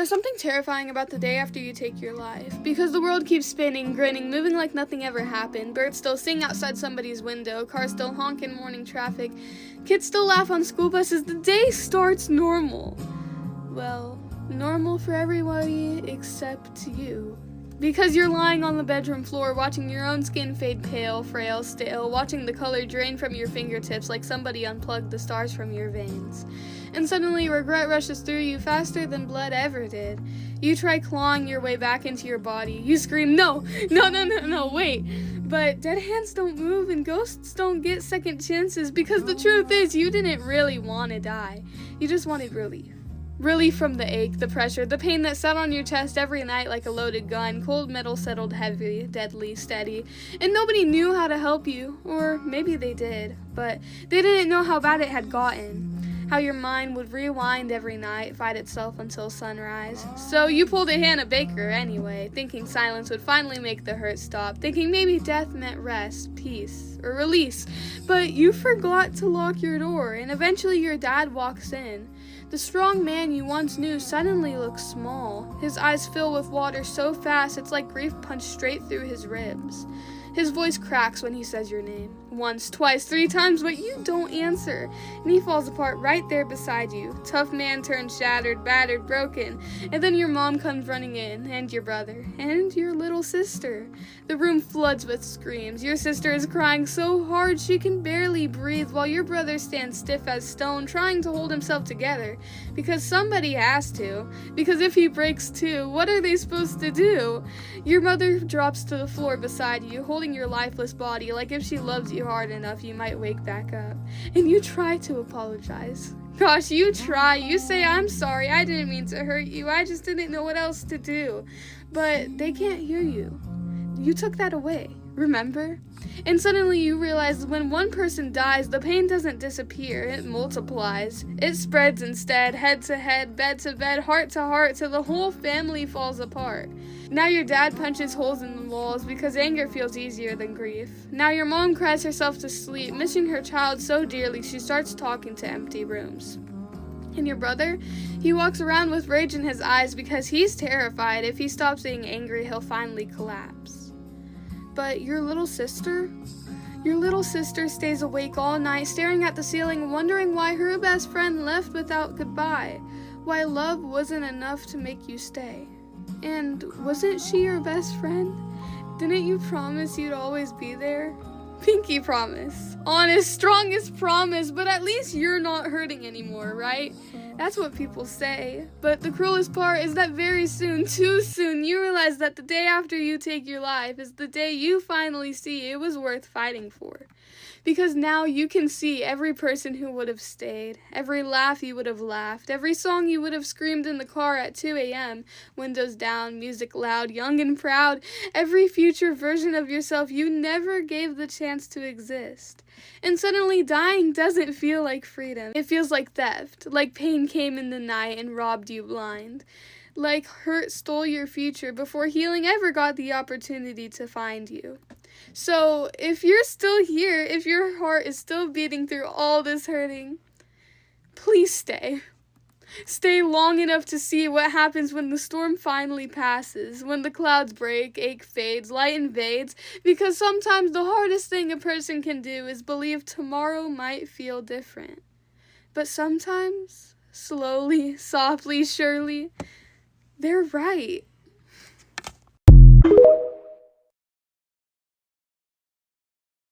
There's something terrifying about the day after you take your life, because the world keeps spinning, grinning, moving like nothing ever happened. Birds still sing outside somebody's window, cars still honk in morning traffic, kids still laugh on school buses. The day starts normal. Well, normal for everybody except you. Because you're lying on the bedroom floor, watching your own skin fade pale, frail, stale, watching the color drain from your fingertips like somebody unplugged the stars from your veins. And suddenly regret rushes through you faster than blood ever did. You try clawing your way back into your body. You scream, no, wait. But dead hands don't move and ghosts don't get second chances, because the truth is you didn't really want to die. You just wanted relief. Relief from the ache, the pressure, the pain that sat on your chest every night like a loaded gun. Cold metal settled heavy, deadly, steady. And nobody knew how to help you. Or maybe they did, but they didn't know how bad it had gotten. How your mind would rewind every night, fight itself until sunrise. So you pulled a Hannah Baker anyway, thinking silence would finally make the hurt stop, thinking maybe death meant rest, peace, or release. But you forgot to lock your door, and eventually your dad walks in. The strong man you once knew suddenly looks small. His eyes fill with water so fast it's like grief punched straight through his ribs. His voice cracks when he says your name. Once, twice, 3 times, but you don't answer. And he falls apart right there beside you. Tough man turned shattered, battered, broken. And then your mom comes running in, and your brother, and your little sister. The room floods with screams. Your sister is crying so hard she can barely breathe, while your brother stands stiff as stone, trying to hold himself together. Because somebody has to. Because if he breaks too, what are they supposed to do? Your mother drops to the floor beside you, holding your lifeless body like if she loves you hard enough you might wake back up. And you try to apologize. Gosh, you try. You say, I'm sorry, I didn't mean to hurt you, I just didn't know what else to do. But they can't hear you. You took that away, remember? And suddenly you realize when one person dies, the pain doesn't disappear, it multiplies. It spreads instead, head to head, bed to bed, heart to heart, till the whole family falls apart. Now your dad punches holes in the walls because anger feels easier than grief. Now your mom cries herself to sleep, missing her child so dearly she starts talking to empty rooms. And your brother? He walks around with rage in his eyes because he's terrified if he stops being angry he'll finally collapse. But your little sister stays awake all night, staring at the ceiling, wondering why her best friend left without goodbye, why love wasn't enough to make you stay. And wasn't she your best friend? Didn't you promise you'd always be there? Pinky promise. Honest, strongest promise, but at least you're not hurting anymore, right? That's what people say. But the cruelest part is that very soon, too soon, you realize that the day after you take your life is the day you finally see it was worth fighting for. Because now you can see every person who would have stayed, every laugh you would have laughed, every song you would have screamed in the car at 2 a.m., windows down, music loud, young and proud, every future version of yourself you never gave the chance to exist. And suddenly dying doesn't feel like freedom. It feels like theft, like pain came in the night and robbed you blind. Like hurt stole your future before healing ever got the opportunity to find you. So, if you're still here, if your heart is still beating through all this hurting, please stay. Stay long enough to see what happens when the storm finally passes, when the clouds break, ache fades, light invades, because sometimes the hardest thing a person can do is believe tomorrow might feel different. But sometimes, slowly, softly, surely, they're right.